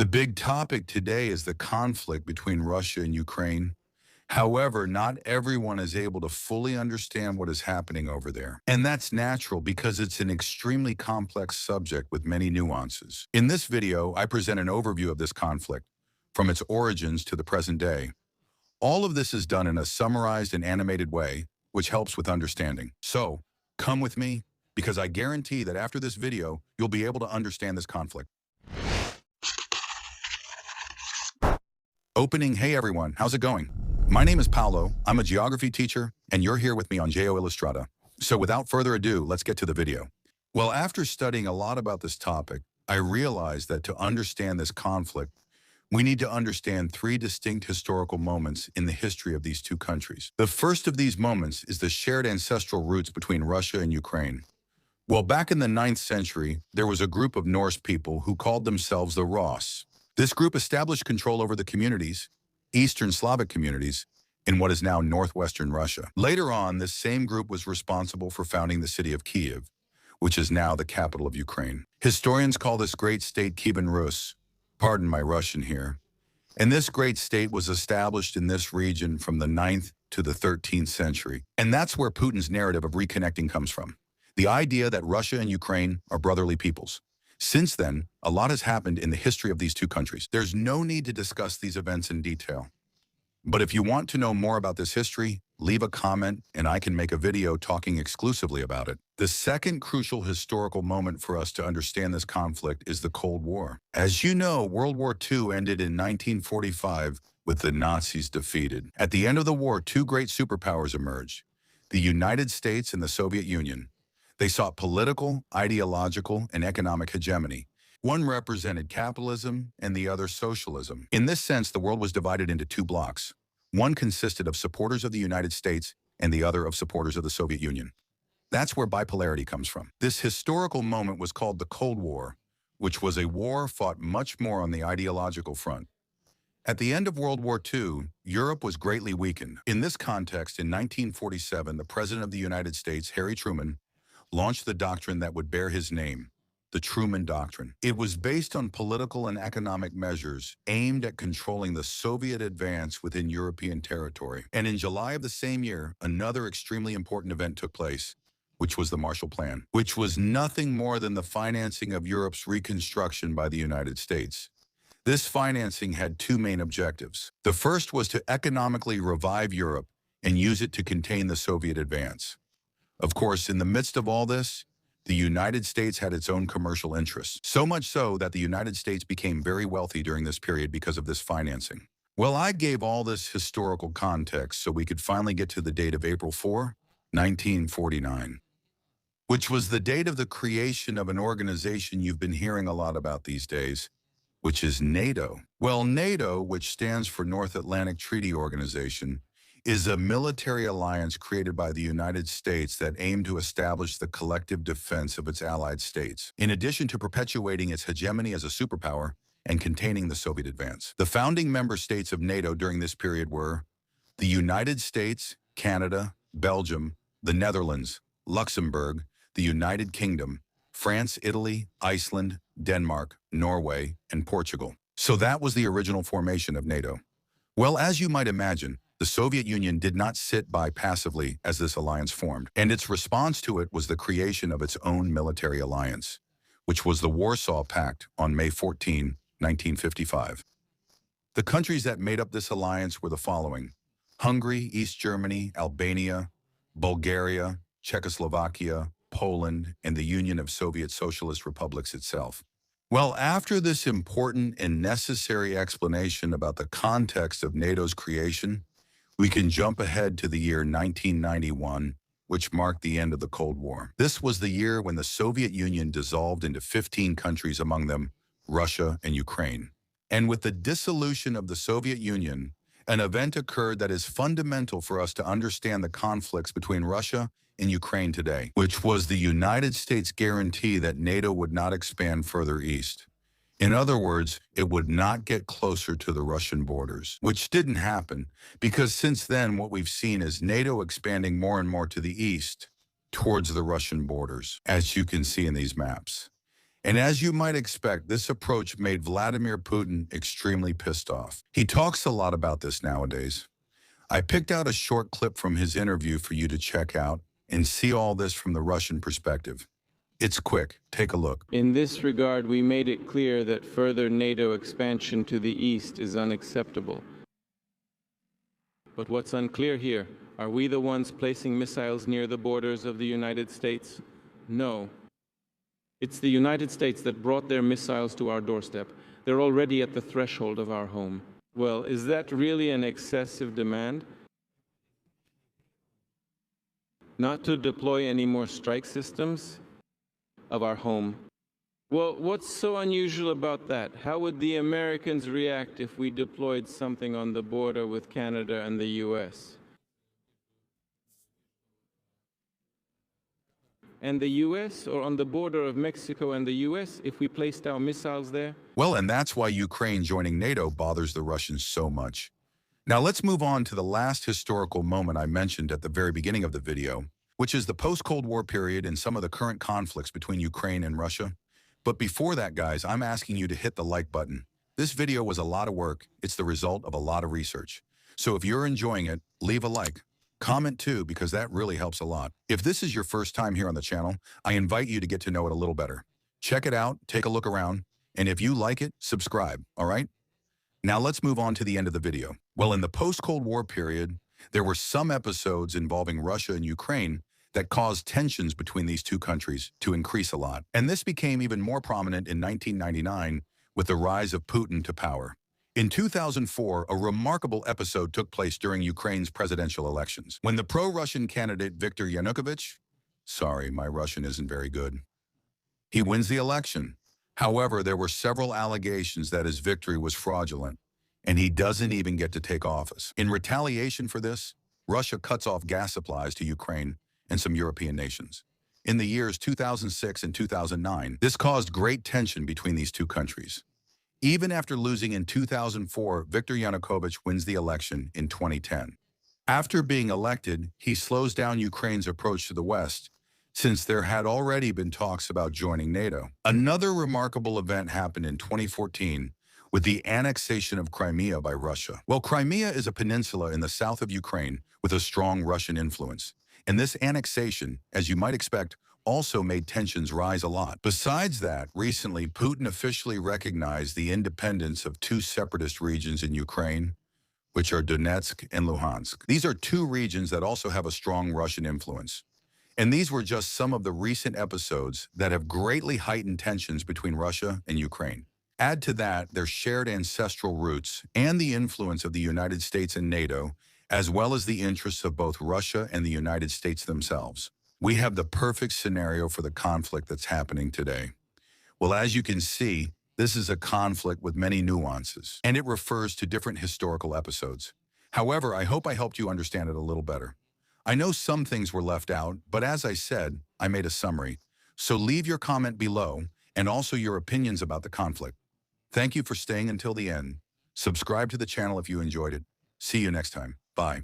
The big topic today is the conflict between Russia and Ukraine. However, not everyone is able to fully understand what is happening over there. And that's natural because it's an extremely complex subject with many nuances. In this video, I present an overview of this conflict, from its origins to the present day. All of this is done in a summarized and animated way, which helps with understanding. So, come with me, because I guarantee that after this video, you'll be able to understand this conflict. Opening, hey everyone, how's it going? My name is Paolo, I'm a geography teacher, and you're here with me on Geo Illustrata. So without further ado, let's get to the video. Well, after studying a lot about this topic, I realized that to understand this conflict, we need to understand three distinct historical moments in the history of these two countries. The first of these moments is the shared ancestral roots between Russia and Ukraine. Well, back in the 9th century, there was a group of Norse people who called themselves the Rus. This group established control over the communities, Eastern Slavic communities, in what is now northwestern Russia. Later on, this same group was responsible for founding the city of Kiev, which is now the capital of Ukraine. Historians call this great state Kievan Rus, pardon my Russian here, and this great state was established in this region from the 9th to the 13th century. And that's where Putin's narrative of reconnecting comes from. The idea that Russia and Ukraine are brotherly peoples. Since then, a lot has happened in the history of these two countries. There's no need to discuss these events in detail. But if you want to know more about this history, leave a comment and I can make a video talking exclusively about it. The second crucial historical moment for us to understand this conflict is the Cold War. As you know, World War II ended in 1945 with the Nazis defeated. At the end of the war, two great superpowers emerged, the United States and the Soviet Union. They sought political, ideological, and economic hegemony. One represented capitalism and the other socialism. In this sense, the world was divided into two blocks. One consisted of supporters of the United States and the other of supporters of the Soviet Union. That's where bipolarity comes from. This historical moment was called the Cold War, which was a war fought much more on the ideological front. At the end of World War II, Europe was greatly weakened. In this context, in 1947, the President of the United States, Harry Truman, launched the doctrine that would bear his name, the Truman Doctrine. It was based on political and economic measures aimed at controlling the Soviet advance within European territory. And in July of the same year, another extremely important event took place, which was the Marshall Plan, which was nothing more than the financing of Europe's reconstruction by the United States. This financing had two main objectives. The first was to economically revive Europe and use it to contain the Soviet advance. Of course, in the midst of all this, the United States had its own commercial interests, so much so that the United States became very wealthy during this period because of this financing. Well, I gave all this historical context so we could finally get to the date of April 4, 1949, which was the date of the creation of an organization you've been hearing a lot about these days, which is NATO. Well, NATO, which stands for North Atlantic Treaty Organization, is a military alliance created by the United States that aimed to establish the collective defense of its allied states, in addition to perpetuating its hegemony as a superpower and containing the Soviet advance. The founding member states of NATO during this period were the United States, Canada, Belgium, the Netherlands, Luxembourg, the United Kingdom, France, Italy, Iceland, Denmark, Norway, and Portugal. So that was the original formation of NATO. Well, as you might imagine, the Soviet Union did not sit by passively as this alliance formed, and its response to it was the creation of its own military alliance, which was the Warsaw Pact on May 14, 1955. The countries that made up this alliance were the following: Hungary, East Germany, Albania, Bulgaria, Czechoslovakia, Poland, and the Union of Soviet Socialist Republics itself. Well, after this important and necessary explanation about the context of NATO's creation, we can jump ahead to the year 1991, which marked the end of the Cold War. This was the year when the Soviet Union dissolved into 15 countries, among them Russia and Ukraine. And with the dissolution of the Soviet Union, an event occurred that is fundamental for us to understand the conflicts between Russia and Ukraine today, which was the United States' guarantee that NATO would not expand further east. In other words, it would not get closer to the Russian borders, which didn't happen because since then what we've seen is NATO expanding more and more to the east towards the Russian borders, as you can see in these maps. And as you might expect, this approach made Vladimir Putin extremely pissed off. He talks a lot about this nowadays. I picked out a short clip from his interview for you to check out and see all this from the Russian perspective. It's quick. Take a look. In this regard, we made it clear that further NATO expansion to the east is unacceptable. But what's unclear here, are we the ones placing missiles near the borders of the United States? No. It's the United States that brought their missiles to our doorstep. They're already at the threshold of our home. Well, is that really an excessive demand? Not to deploy any more strike systems of our home. Well, what's so unusual about that? How would the Americans react if we deployed something on the border with Canada and the US? And the US, or on the border of Mexico and the US, if we placed our missiles there? Well, and that's why Ukraine joining NATO bothers the Russians so much. Now let's move on to the last historical moment I mentioned at the very beginning of the video, which is the post-Cold War period and some of the current conflicts between Ukraine and Russia. But before that, guys, I'm asking you to hit the like button. This video was a lot of work. It's the result of a lot of research. So if you're enjoying it, leave a like. Comment too, because that really helps a lot. If this is your first time here on the channel, I invite you to get to know it a little better. Check it out, take a look around, and if you like it, subscribe, all right? Now let's move on to the end of the video. Well, in the post-Cold War period, there were some episodes involving Russia and Ukraine that caused tensions between these two countries to increase a lot. And this became even more prominent in 1999 with the rise of Putin to power. In 2004, a remarkable episode took place during Ukraine's presidential elections, when the pro-Russian candidate Viktor Yanukovych, sorry, my Russian isn't very good, he wins the election. However, there were several allegations that his victory was fraudulent, and he doesn't even get to take office. In retaliation for this, Russia cuts off gas supplies to Ukraine and some European nations. In the years 2006 and 2009, this caused great tension between these two countries. Even after losing in 2004, Viktor Yanukovych wins the election in 2010. After being elected, he slows down Ukraine's approach to the West, since there had already been talks about joining NATO. Another remarkable event happened in 2014 with the annexation of Crimea by Russia. Well, Crimea is a peninsula in the south of Ukraine with a strong Russian influence. And this annexation, as you might expect, also made tensions rise a lot. Besides that, recently, Putin officially recognized the independence of two separatist regions in Ukraine, which are Donetsk and Luhansk. These are two regions that also have a strong Russian influence. And these were just some of the recent episodes that have greatly heightened tensions between Russia and Ukraine. Add to that their shared ancestral roots and the influence of the United States and NATO, as well as the interests of both Russia and the United States themselves. We have the perfect scenario for the conflict that's happening today. Well, as you can see, this is a conflict with many nuances, and it refers to different historical episodes. However, I hope I helped you understand it a little better. I know some things were left out, but as I said, I made a summary. So leave your comment below, and also your opinions about the conflict. Thank you for staying until the end. Subscribe to the channel if you enjoyed it. See you next time. Bye.